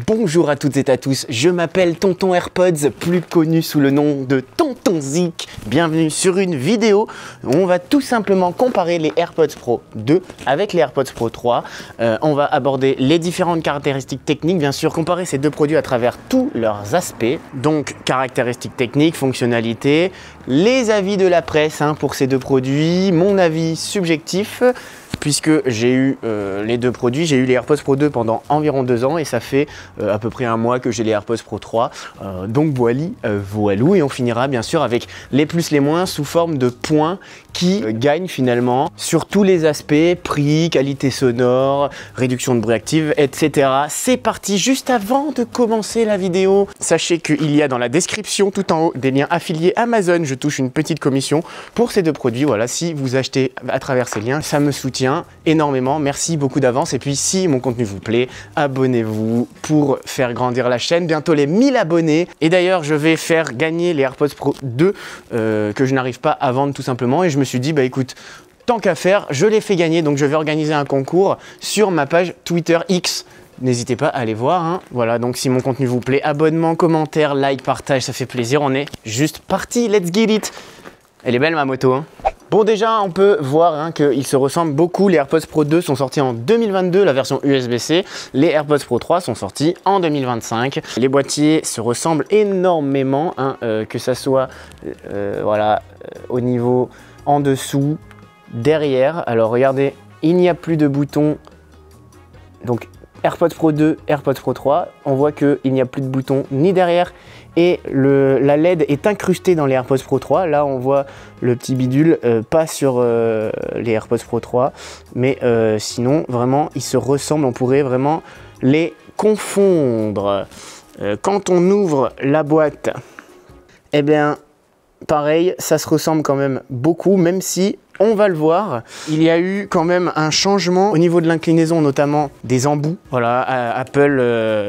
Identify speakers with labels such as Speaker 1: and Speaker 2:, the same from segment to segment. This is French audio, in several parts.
Speaker 1: Bonjour à toutes et à tous, je m'appelle Tonton AirPods, plus connu sous le nom de Tonton Zik. Bienvenue sur une vidéo où on va tout simplement comparer les AirPods Pro 2 avec les AirPods Pro 3. On va aborder les différentes caractéristiques techniques, bien sûr, comparer ces deux produits à travers tous leurs aspects. Donc caractéristiques techniques, fonctionnalités, les avis de la presse pour ces deux produits, mon avis subjectif. Puisque j'ai eu les deux produits, j'ai eu les AirPods Pro 2 pendant environ 2 ans et ça fait à peu près un mois que j'ai les AirPods Pro 3. Donc voilou, et on finira bien sûr avec les plus les moins sous forme de points qui gagnent finalement sur tous les aspects, prix, qualité sonore, réduction de bruit active, etc. C'est parti. Juste avant de commencer la vidéo, sachez qu'il y a dans la description tout en haut des liens affiliés Amazon. Je touche une petite commission pour ces deux produits. Voilà, si vous achetez à travers ces liens, ça me soutient énormément, merci beaucoup d'avance. Et puis si mon contenu vous plaît, abonnez-vous pour faire grandir la chaîne, bientôt les 1000 abonnés. Et d'ailleurs je vais faire gagner les AirPods Pro 2 que je n'arrive pas à vendre tout simplement, et je me suis dit bah écoute, tant qu'à faire, je les fais gagner, donc je vais organiser un concours sur ma page Twitter X. N'hésitez pas à aller voir, Voilà, donc si mon contenu vous plaît, abonnement, commentaire, like, partage, ça fait plaisir. On est juste parti, let's get it. Elle est belle ma moto, Bon, déjà, on peut voir qu'ils se ressemblent beaucoup. Les AirPods Pro 2 sont sortis en 2022, la version USB-C. Les AirPods Pro 3 sont sortis en 2025. Les boîtiers se ressemblent énormément, que ça soit voilà, au niveau en dessous, derrière. Alors, regardez, il n'y a plus de boutons. Donc, AirPods Pro 2, AirPods Pro 3, on voit qu'il n'y a plus de boutons ni derrière et la LED est incrustée dans les AirPods Pro 3. Là, on voit le petit bidule, pas sur les AirPods Pro 3, mais sinon, vraiment, ils se ressemblent. On pourrait vraiment les confondre. Quand on ouvre la boîte, eh bien, pareil, ça se ressemble quand même beaucoup, même si on va le voir, il y a eu quand même un changement au niveau de l'inclinaison, notamment des embouts. Voilà, Apple,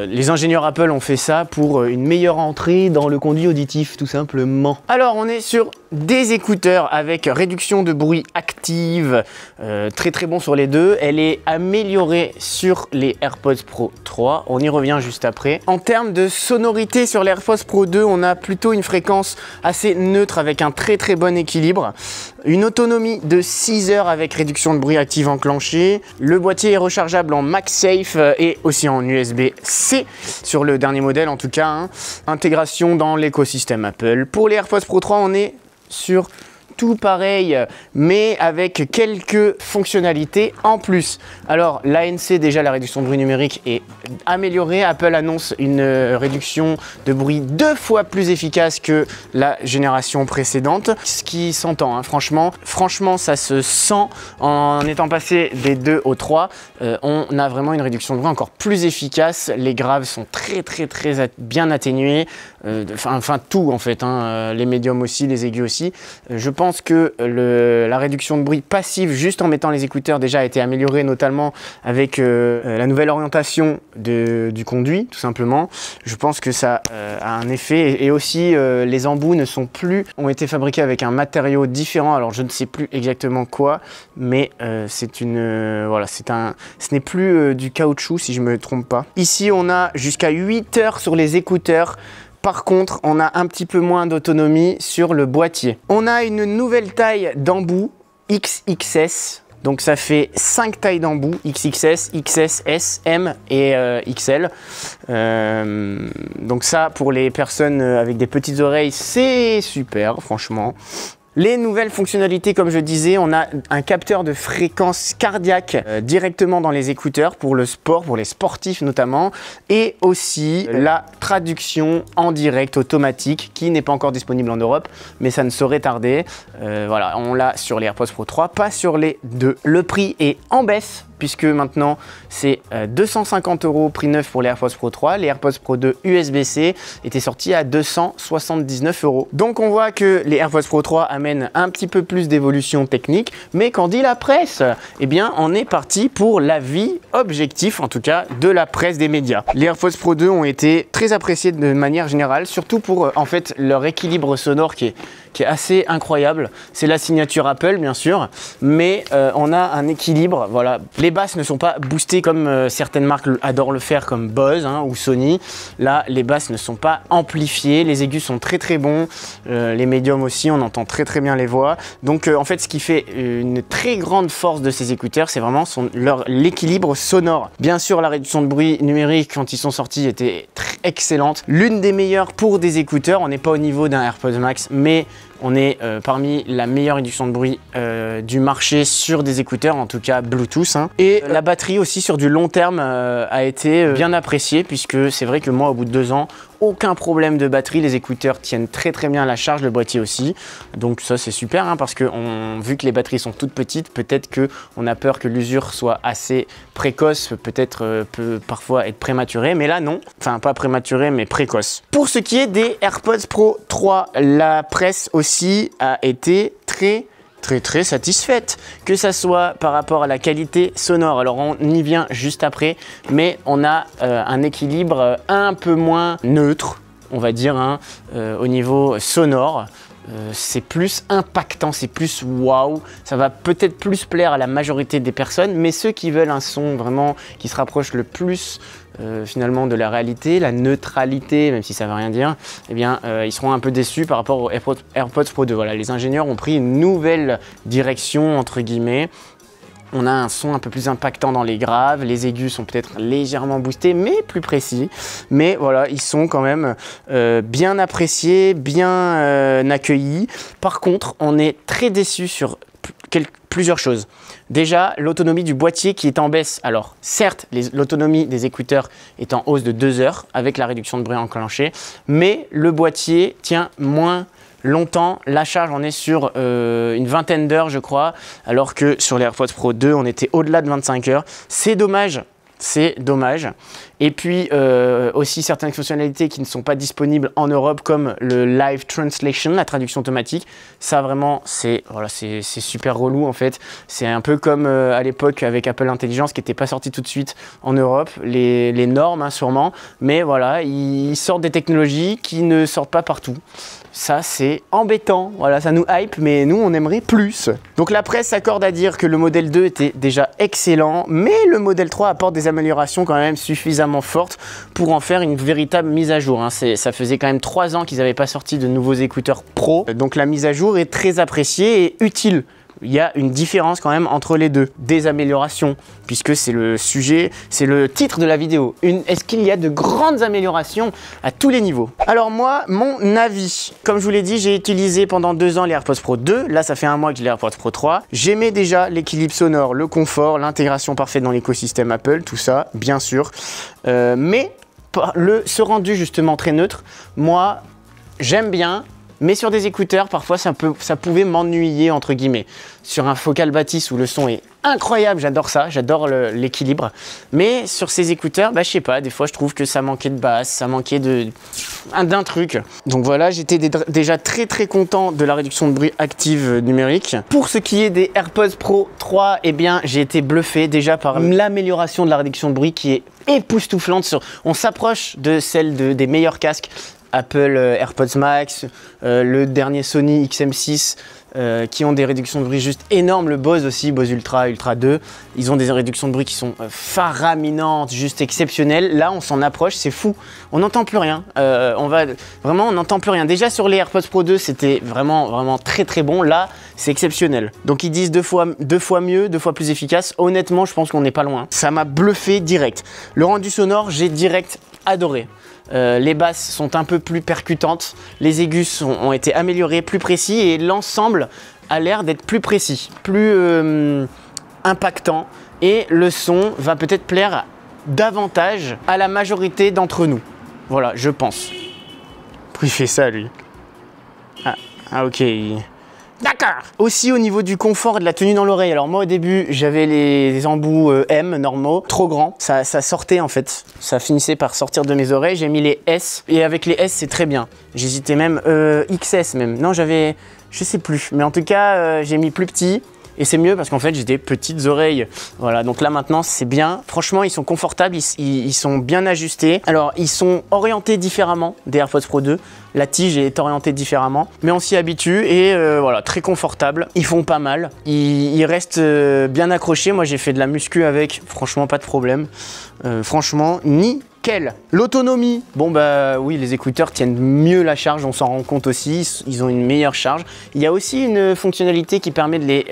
Speaker 1: les ingénieurs Apple ont fait ça pour une meilleure entrée dans le conduit auditif, tout simplement. Alors, on est sur des écouteurs avec réduction de bruit active, très très bon sur les deux. Elle est améliorée sur les AirPods Pro 3, on y revient juste après. En termes de sonorité sur les AirPods Pro 2, on a plutôt une fréquence assez neutre avec un très très bon équilibre. Une autonomie de 6 heures avec réduction de bruit active enclenchée. Le boîtier est rechargeable en MagSafe et aussi en USB-C sur le dernier modèle en tout cas. Intégration dans l'écosystème Apple. Pour les AirPods Pro 3, on est sur tout pareil, mais avec quelques fonctionnalités en plus. Alors, l'ANC, déjà, la réduction de bruit numérique est améliorée. Apple annonce une réduction de bruit 2 fois plus efficace que la génération précédente, ce qui s'entend, franchement, ça se sent. En étant passé des 2 au 3, on a vraiment une réduction de bruit encore plus efficace. Les graves sont très bien atténués. Enfin, tout en fait, les médiums aussi, les aigus aussi. Je pense que la réduction de bruit passive juste en mettant les écouteurs déjà a été améliorée, notamment avec la nouvelle orientation du conduit, tout simplement. Je pense que ça a un effet, et aussi les embouts ont été fabriqués avec un matériau différent. Alors je ne sais plus exactement quoi, mais ce n'est plus du caoutchouc si je me trompe pas. Ici on a jusqu'à 8 heures sur les écouteurs. Par contre, on a un petit peu moins d'autonomie sur le boîtier. On a une nouvelle taille d'embout XXS. Donc ça fait 5 tailles d'embout, XXS, XS, M et XL. Donc ça, pour les personnes avec des petites oreilles, c'est super, franchement. Les nouvelles fonctionnalités, comme je disais, on a un capteur de fréquence cardiaque directement dans les écouteurs pour le sport, pour les sportifs notamment, et aussi la traduction en direct automatique qui n'est pas encore disponible en Europe, mais ça ne saurait tarder. Voilà, on l'a sur les AirPods Pro 3, pas sur les 2. Le prix est en baisse, puisque maintenant c'est 250 € prix neuf pour les AirPods Pro 3. Les AirPods Pro 2 USB-C étaient sortis à 279 €. Donc on voit que les AirPods Pro 3 amènent un petit peu plus d'évolution technique, mais qu'en dit la presse? Eh bien, on est parti pour l'avis objectif, en tout cas, de la presse des médias. Les AirPods Pro 2 ont été très appréciés de manière générale, surtout pour en fait leur équilibre sonore qui qui est assez incroyable. C'est la signature Apple bien sûr, mais on a un équilibre. Voilà, les basses ne sont pas boostées comme certaines marques adorent le faire, comme Bose hein, ou Sony. Là, les basses ne sont pas amplifiées, les aigus sont très très bons, les médiums aussi, on entend très très bien les voix. Donc en fait, ce qui fait une très grande force de ces écouteurs, c'est vraiment l'équilibre sonore. Bien sûr, la réduction de bruit numérique quand ils sont sortis était excellente. L'une des meilleures pour des écouteurs. On n'est pas au niveau d'un AirPods Max, mais on est parmi la meilleure réduction de bruit du marché sur des écouteurs, en tout cas Bluetooth. Hein. Et la batterie aussi sur du long terme a été bien appréciée, puisque c'est vrai que moi, au bout de 2 ans, aucun problème de batterie. Les écouteurs tiennent très très bien la charge, le boîtier aussi. Donc ça c'est super hein, parce que vu que les batteries sont toutes petites, peut-être qu'on a peur que l'usure soit assez précoce, peut-être peut parfois être prématurée, mais là non. Enfin pas prématurée mais précoce. Pour ce qui est des AirPods Pro 3, la presse aussi a été très satisfaite, que ça soit par rapport à la qualité sonore. Alors on y vient juste après, mais on a un équilibre un peu moins neutre, on va dire, hein, au niveau sonore. C'est plus impactant, c'est plus waouh, ça va peut-être plus plaire à la majorité des personnes, mais ceux qui veulent un son vraiment qui se rapproche le plus finalement de la réalité, la neutralité, même si ça ne veut rien dire, eh bien ils seront un peu déçus par rapport aux AirPods Pro 2. Voilà, les ingénieurs ont pris une nouvelle direction entre guillemets. On a un son un peu plus impactant dans les graves, les aigus sont peut-être légèrement boostés, mais plus précis. Mais voilà, ils sont quand même bien appréciés, bien accueillis. Par contre, on est très déçus sur plusieurs choses. Déjà, l'autonomie du boîtier qui est en baisse. Alors, certes, l'autonomie des écouteurs est en hausse de 2 heures avec la réduction de bruit enclenchée, mais le boîtier tient moins longtemps. La charge, on est sur une vingtaine d'heures, je crois, alors que sur les AirPods Pro 2, on était au-delà de 25 heures. C'est dommage. C'est dommage. Et puis aussi certaines fonctionnalités qui ne sont pas disponibles en Europe, comme le Live Translation, la traduction automatique. Ça vraiment, c'est super relou en fait. C'est un peu comme à l'époque avec Apple Intelligence qui n'était pas sorti tout de suite en Europe. Les normes hein, sûrement. Mais voilà, ils sortent des technologies qui ne sortent pas partout. Ça, c'est embêtant. Voilà, ça nous hype, mais nous, on aimerait plus. Donc la presse s'accorde à dire que le modèle 2 était déjà excellent, mais le modèle 3 apporte des améliorations quand même suffisamment fortes pour en faire une véritable mise à jour. Hein. Ça faisait quand même 3 ans qu'ils n'avaient pas sorti de nouveaux écouteurs pro. Donc la mise à jour est très appréciée et utile. Il y a une différence quand même entre les deux, des améliorations, puisque c'est le sujet, c'est le titre de la vidéo. Est-ce qu'il y a de grandes améliorations à tous les niveaux? Alors moi, mon avis, comme je vous l'ai dit, j'ai utilisé pendant 2 ans les AirPods Pro 2, là ça fait 1 mois que j'ai les AirPods Pro 3. J'aimais déjà l'équilibre sonore, le confort, l'intégration parfaite dans l'écosystème Apple, tout ça, bien sûr. Mais ce rendu justement très neutre, moi, j'aime bien. Mais sur des écouteurs, parfois, ça pouvait m'ennuyer, entre guillemets. Sur un Focal Batis où le son est incroyable, j'adore ça, j'adore l'équilibre. Mais sur ces écouteurs, bah, je sais pas, des fois, je trouve que ça manquait de basse, ça manquait d'un truc. Donc voilà, j'étais déjà très content de la réduction de bruit active numérique. Pour ce qui est des AirPods Pro 3, eh bien, j'ai été bluffé déjà par l'amélioration de la réduction de bruit qui est époustouflante. On s'approche de celle des meilleurs casques. Apple AirPods Max, le dernier Sony XM6 qui ont des réductions de bruit juste énormes, le Bose aussi, Bose Ultra 2, ils ont des réductions de bruit qui sont faraminantes, juste exceptionnelles. Là on s'en approche, c'est fou, on n'entend plus rien, on n'entend plus rien. Déjà sur les AirPods Pro 2 c'était vraiment très bon, là c'est exceptionnel. Donc ils disent deux fois mieux, 2 fois plus efficace, honnêtement je pense qu'on n'est pas loin. Ça m'a bluffé direct. Le rendu sonore, j'ai direct adoré. Les basses sont un peu plus percutantes, les aigus ont été améliorés, plus précis, et l'ensemble a l'air d'être plus précis, plus impactant, et le son va peut-être plaire davantage à la majorité d'entre nous. Voilà, je pense. Pourquoi il fait ça lui? Ah ok. D'accord. Aussi au niveau du confort et de la tenue dans l'oreille. Alors moi au début j'avais les embouts M normaux, trop grands. Ça sortait en fait. Ça finissait par sortir de mes oreilles. J'ai mis les S et avec les S c'est très bien. J'hésitais même XS même. Non j'avais, je sais plus. Mais en tout cas j'ai mis plus petit. Et c'est mieux parce qu'en fait j'ai des petites oreilles. Voilà, donc là maintenant c'est bien. Franchement, ils sont confortables, ils sont bien ajustés. Alors, ils sont orientés différemment des AirPods Pro 2. La tige est orientée différemment, mais on s'y habitue et voilà, très confortable. Ils font pas mal, ils restent bien accrochés. Moi, j'ai fait de la muscu avec, franchement, pas de problème. Franchement, nickel. L'autonomie, bon bah oui, les écouteurs tiennent mieux la charge, on s'en rend compte aussi, ils ont une meilleure charge. Il y a aussi une fonctionnalité qui permet de les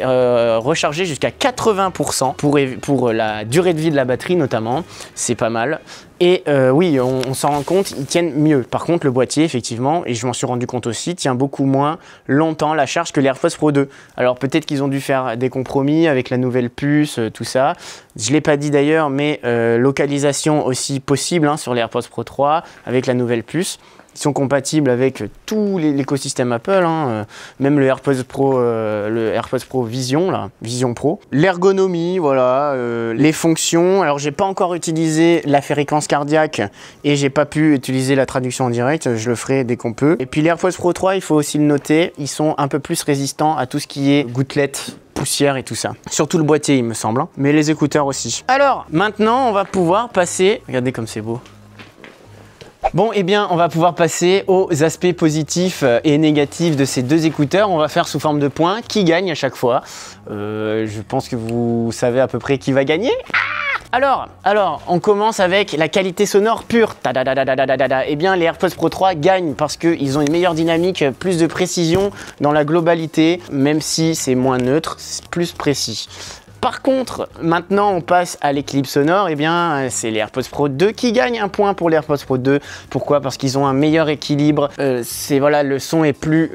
Speaker 1: recharger jusqu'à 80% pour la durée de vie de la batterie notamment, c'est pas mal. Et oui, on s'en rend compte, ils tiennent mieux. Par contre, le boîtier, effectivement, et je m'en suis rendu compte aussi, tient beaucoup moins longtemps la charge que les AirPods Pro 2. Alors peut-être qu'ils ont dû faire des compromis avec la nouvelle puce, tout ça. Je ne l'ai pas dit d'ailleurs, mais localisation aussi possible hein, sur les AirPods Pro 3 avec la nouvelle puce. Ils sont compatibles avec tout l'écosystème Apple, hein, même le AirPods Pro Vision, là, Vision Pro. L'ergonomie, voilà, les fonctions. Alors, j'ai pas encore utilisé la fréquence cardiaque et j'ai pas pu utiliser la traduction en direct. Je le ferai dès qu'on peut. Et puis, les AirPods Pro 3, il faut aussi le noter, ils sont un peu plus résistants à tout ce qui est gouttelettes, poussière et tout ça. Surtout le boîtier, il me semble, hein, mais les écouteurs aussi. Alors, maintenant, on va pouvoir passer... Regardez comme c'est beau. Bon, eh bien, on va pouvoir passer aux aspects positifs et négatifs de ces deux écouteurs. On va faire sous forme de points. Qui gagne à chaque fois? Je pense que vous savez à peu près qui va gagner. Alors, on commence avec la qualité sonore pure. Eh bien, les AirPods Pro 3 gagnent parce qu'ils ont une meilleure dynamique, plus de précision dans la globalité, même si c'est moins neutre, c'est plus précis. Par contre, maintenant on passe à l'équilibre sonore, eh bien c'est les AirPods Pro 2 qui gagnent un point pour les AirPods Pro 2. Pourquoi? Parce qu'ils ont un meilleur équilibre, voilà, le son est plus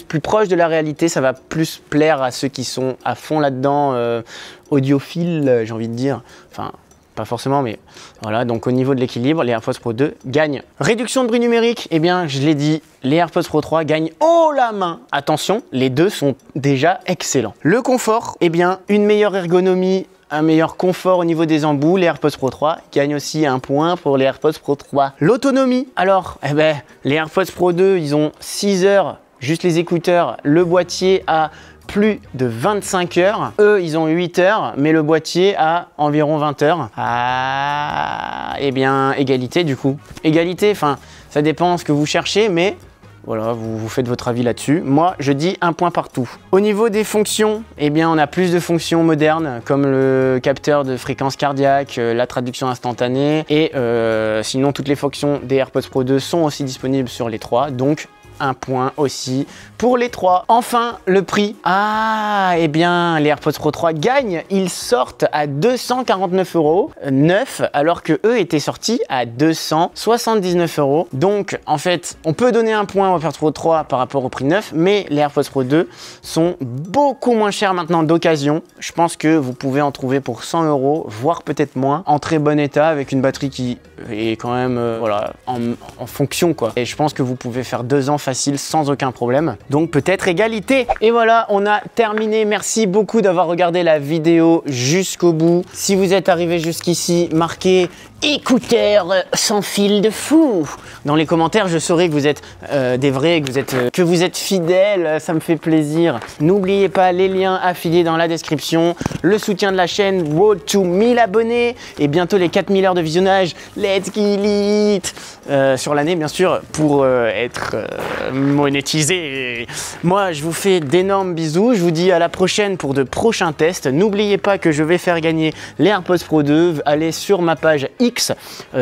Speaker 1: plus proche de la réalité, ça va plus plaire à ceux qui sont à fond là-dedans, audiophiles, j'ai envie de dire, enfin... Pas forcément, mais voilà. Donc au niveau de l'équilibre, les AirPods Pro 2 gagnent. Réduction de bruit numérique, eh bien je l'ai dit, les AirPods Pro 3 gagnent haut la main. Attention, les deux sont déjà excellents. Le confort, eh bien une meilleure ergonomie, un meilleur confort au niveau des embouts. Les AirPods Pro 3 gagnent aussi un point pour les AirPods Pro 3. L'autonomie, alors, eh ben, les AirPods Pro 2, ils ont 6 heures, juste les écouteurs, le boîtier a plus de 25 heures. Eux, ils ont 8 heures, mais le boîtier a environ 20 heures. Ah, eh bien, égalité du coup. Égalité, enfin, ça dépend ce que vous cherchez, mais voilà, vous faites votre avis là-dessus. Moi, je dis un point partout. Au niveau des fonctions, eh bien, on a plus de fonctions modernes, comme le capteur de fréquence cardiaque, la traduction instantanée, et sinon, toutes les fonctions des AirPods Pro 2 sont aussi disponibles sur les 3, donc un point aussi pour les 3. Enfin, le prix. Ah, eh bien, les AirPods Pro 3 gagnent. Ils sortent à 249 € neuf, alors que eux étaient sortis à 279 €. Donc, en fait, on peut donner un point aux AirPods Pro 3 par rapport au prix neuf, mais les AirPods Pro 2 sont beaucoup moins chers maintenant d'occasion. Je pense que vous pouvez en trouver pour 100 €, voire peut-être moins, en très bon état, avec une batterie qui est quand même voilà, en fonction, quoi. Et je pense que vous pouvez faire 2 ans facile sans aucun problème. Donc peut-être égalité. Et voilà, on a terminé. Merci beaucoup d'avoir regardé la vidéo jusqu'au bout. Si vous êtes arrivé jusqu'ici, marquez écouteurs sans fil de fou dans les commentaires. Je saurai que vous êtes des vrais, que vous êtes fidèles. Ça me fait plaisir. N'oubliez pas les liens affiliés dans la description, le soutien de la chaîne, Road to 1000 abonnés et bientôt les 4000 heures de visionnage. Let's kill it sur l'année, bien sûr, pour être monétisé. Moi, je vous fais d'énormes bisous. Je vous dis à la prochaine pour de prochains tests. N'oubliez pas que je vais faire gagner les AirPods Pro 2. Allez sur ma page X,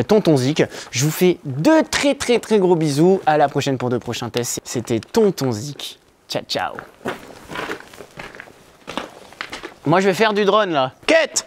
Speaker 1: Tonton Zik. Je vous fais de très gros bisous. À la prochaine pour de prochains tests. C'était Tonton Zik. Ciao, ciao. Moi, je vais faire du drone là. Quête!